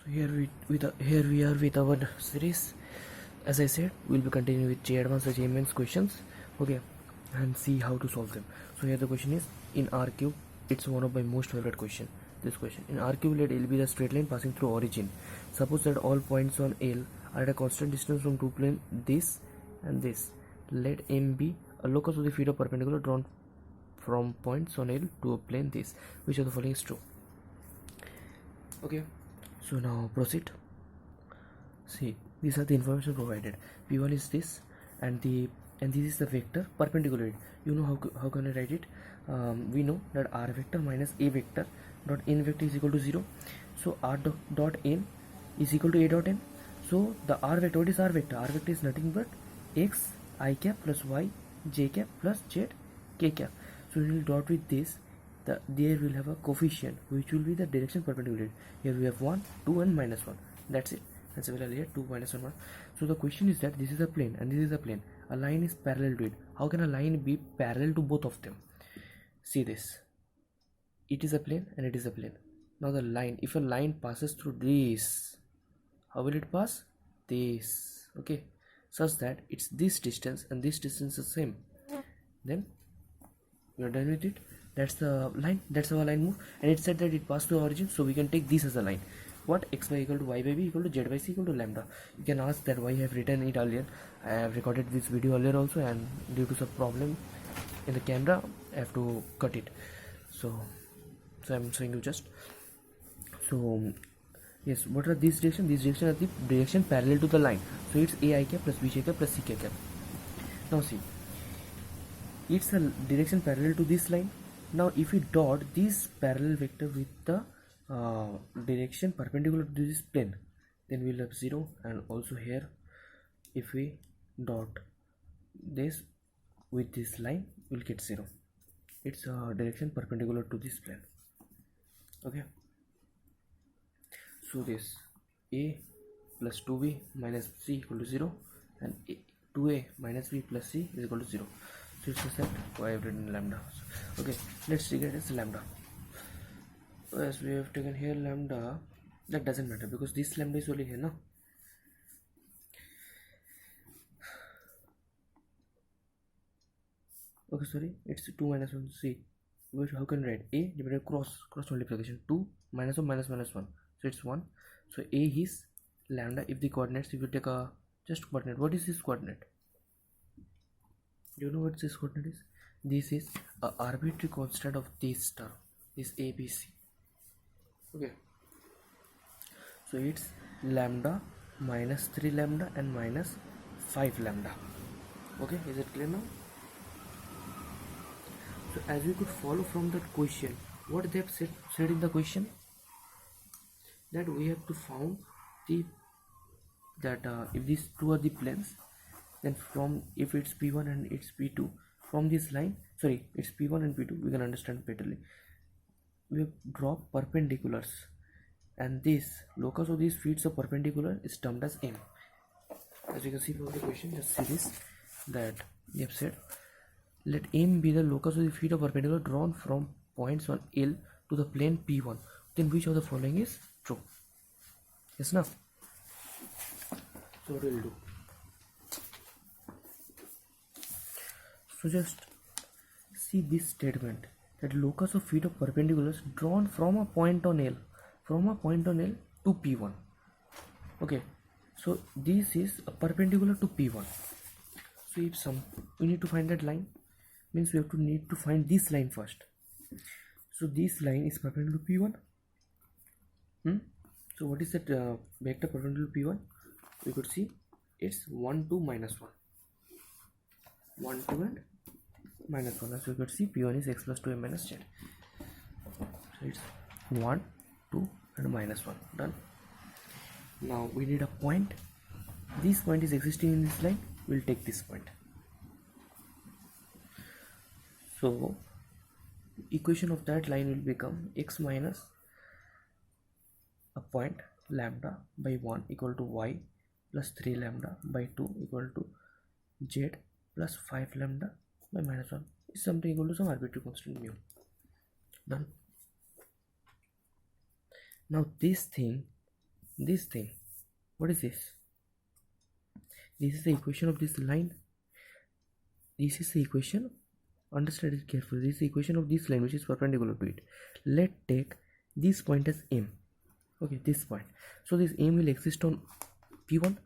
Here we are with our series. As I said, we'll be continuing with J Advanced Achievements questions. Okay, and see how to solve them. So here the question is in R cube. It's one of my most favorite question. This question in R cube, let L be the straight line passing through origin. Suppose that all points on L are at a constant distance from two planes, this and this. Let M be a locus of the feet of perpendicular drawn from points on L to a plane this. Which of the following is true? Okay, so now proceed. See, these are the information provided. P1 is this, and this is the vector perpendicular. You know how can I write it? We know that r vector minus a vector dot n vector is equal to 0. So r dot n is equal to a dot n. So the r vector, what is r vector? R vector is nothing but x I cap plus y j cap plus z k cap. So we will dot with this. There will have a coefficient which will be the direction perpendicular. Here we have 1, 2 and minus 1. That's it. That's available here. 2 minus 1, 1. So the question is that this is a plane and this is a plane. A line is parallel to it. How can a line be parallel to both of them? See this. It is a plane and it is a plane. Now the line, if a line passes through this, how will it pass? This. Okay. Such that it's this distance and this distance is same. Then we are done with it. That's the line. That's how a line move. And it said that it passed through origin, so we can take this as a line. What? Xy equal to y by b equal to z by c equal to lambda. You can ask that why I have written it earlier. I have recorded this video earlier also, and due to some problem in the camera, I have to cut it. So I'm showing you just. So yes, what are these directions? These directions are the direction parallel to the line. So it's a I cap plus b j cap plus c k cap. Now see, it's a direction parallel to this line. Now if we dot this parallel vector with the direction perpendicular to this plane, then we'll have 0. And also here if we dot this with this line, we'll get 0. It's a direction perpendicular to this plane. Okay, so this a plus 2b minus c equal to 0 and 2a minus b plus c is equal to 0. So it's a set. Why I've written lambda. Okay, let's take it as lambda. As we have taken here lambda, that doesn't matter because this lambda is only here now. Okay, sorry, it's 2 minus 1. See, how can I write a divided cross multiplication? 2 minus 1 minus 1, so it's 1. So a is lambda. If the coordinates, if you take a just coordinate, what is this coordinate? Do you know what this coordinate is? This is a arbitrary constant of this term, this ABC. Okay, so it's lambda minus 3 lambda and minus 5 lambda. Okay, is it clear now? So as we could follow from that question, what they have said in the question, that we have to found the if these two are the planes, then from if it's P1 and it's P2, from this line, sorry, it's P1 and P2, we can understand betterly. We have draw perpendiculars, and this locus of these feet of perpendicular is termed as M. As you can see from the question, just see this, that we have said let M be the locus of the feet of perpendicular drawn from points on L to the plane P1. Then which of the following is true? Yes, now. So what will do? So just see this statement, that locus of feet of perpendiculars drawn from a point on L to P1. Okay, so this is a perpendicular to P1. So if we need to find that line, means we have to need to find this line first. So this line is perpendicular to P1. So what is that vector perpendicular to P1? We could see it's 1, 2, minus 1. 1, 2 and minus 1. As we could see, P1 is x plus 2a minus z. So it's 1, 2 and minus 1. Done. Now we need a point. This point is existing in this line. We'll take this point. So equation of that line will become x minus a point lambda by 1 equal to y plus 3 lambda by 2 equal to z plus 5 lambda by minus 1 is something equal to some arbitrary constant mu. Done. Now this thing this thing. What is this? This is the equation of this line. This is the equation. Understand it carefully. This is the equation of this line which is perpendicular to it. Let's take this point as M. Okay, this point. So this M will exist on P1.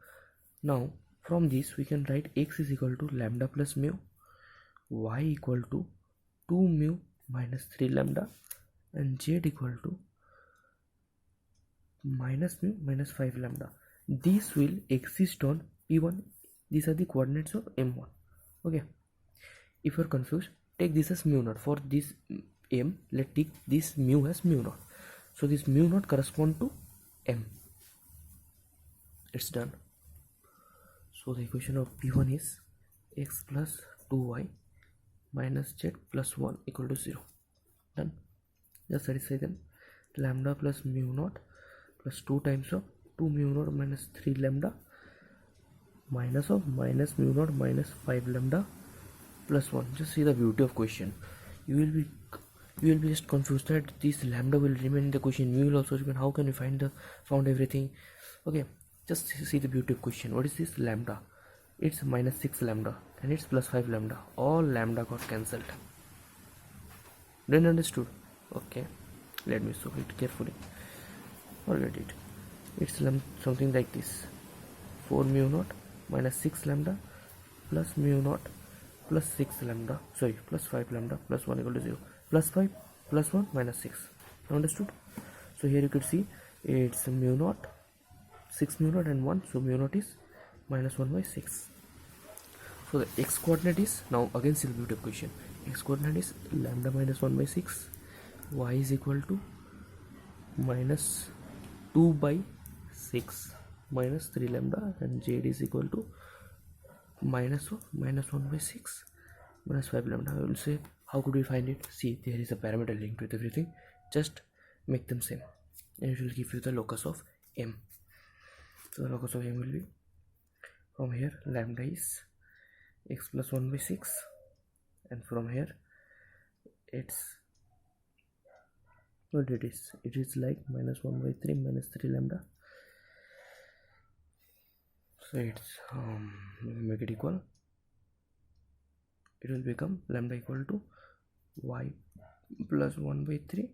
Now from this we can write x is equal to lambda plus mu, y equal to 2 mu minus 3 lambda, and z equal to minus mu minus 5 lambda. This will exist on P1. These are the coordinates of M1. Okay, if you are confused, take this as mu naught. For this M, let's take this mu as mu naught. So this mu naught correspond to M. It's done. So the equation of P1 is x plus 2y minus z plus 1 equal to 0. Done. Just satisfy them. Lambda plus mu naught plus 2 times of 2 mu naught minus 3 lambda minus of minus mu naught minus 5 lambda plus 1. Just see the beauty of question. You will be just confused that this lambda will remain in the question, mu will also remain. How can you found everything? Okay, just see the beauty of question. What is this lambda? It's minus 6 lambda and it's plus 5 lambda. All lambda got cancelled. Didn't understood? Okay, let me solve it carefully. Forget it. It's something like this: 4 mu naught minus 6 lambda plus mu naught plus 6 lambda, sorry, plus 5 lambda plus 1 equal to 0. Plus 5 plus 1 minus 6. Understood? So here you could see it's mu naught, 6 mu naught and 1. So mu naught is minus 1 by 6. So the x coordinate is, now again still beauty of question, x coordinate is lambda minus 1 by 6, y is equal to minus 2 by 6 minus 3 lambda, and z is equal to minus 1 by 6 minus 5 lambda. I will say, how could we find it? See, there is a parameter linked with everything. Just make them same and it will give you the locus of M. So the locus of M will be, from here lambda is x plus 1 by 6, and from here it's what it is like minus 1 by 3 minus 3 lambda. So it's make it equal, it will become lambda equal to y plus 1 by 3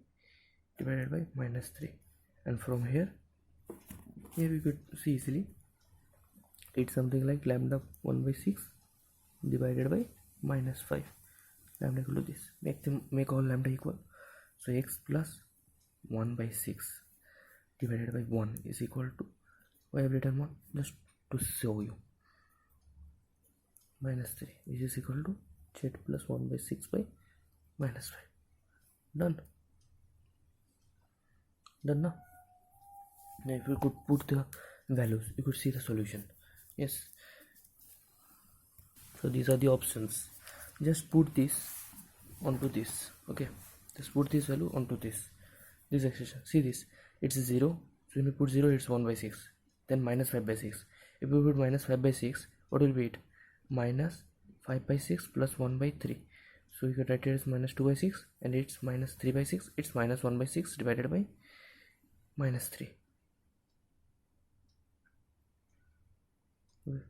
divided by minus 3, and from here we could see easily it's something like lambda 1 by 6 divided by minus 5, lambda equal to this. Make all lambda equal. So x plus 1 by 6 divided by 1 is equal to, why I have written 1? Just to show you, minus 3, which is equal to z plus 1 by 6 by minus 5. Done. Done now. Now if you could put the values, you could see the solution. Yes. So these are the options. Just put this onto this. Okay. Just put this value onto this expression. See this. It's 0. So when you put 0, it's 1 by 6. Then minus 5 by 6. If you put minus 5 by 6, what will be it? Minus 5 by 6 plus 1 by 3. So you can write it as minus 2 by 6, and it's minus 3 by 6. It's minus 1 by 6 divided by minus 3. Okay.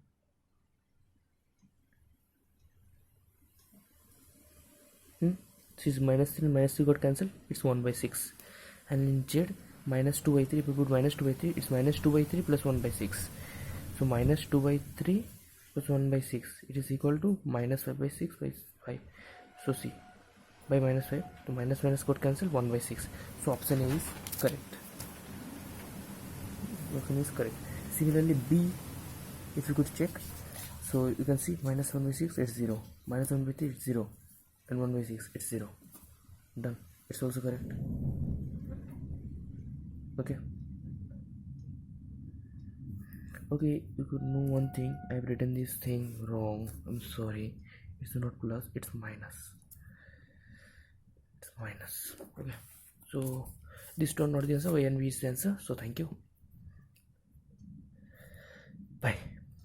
Since minus 3 and minus 3 got cancelled, it's 1 by 6. And in z, minus 2 by 3, if you put minus 2 by 3, it's minus 2 by 3 plus 1 by 6. So minus 2 by 3 plus 1 by 6, it is equal to minus 5 by 6 by 5. So see, by minus 5, to minus got cancelled, 1 by 6. So option A is correct. Option A is correct. Similarly, B, if you could check, so you can see minus 1 by 6, it's 0. Minus 1 by 3, it's 0. And 1 by 6, it's 0. Done. It's also correct. Okay. Okay, you could know one thing. I've written this thing wrong. I'm sorry. It's not plus, it's minus. It's minus. Okay. So this turned not the answer. A and B is the answer. So thank you. Bye.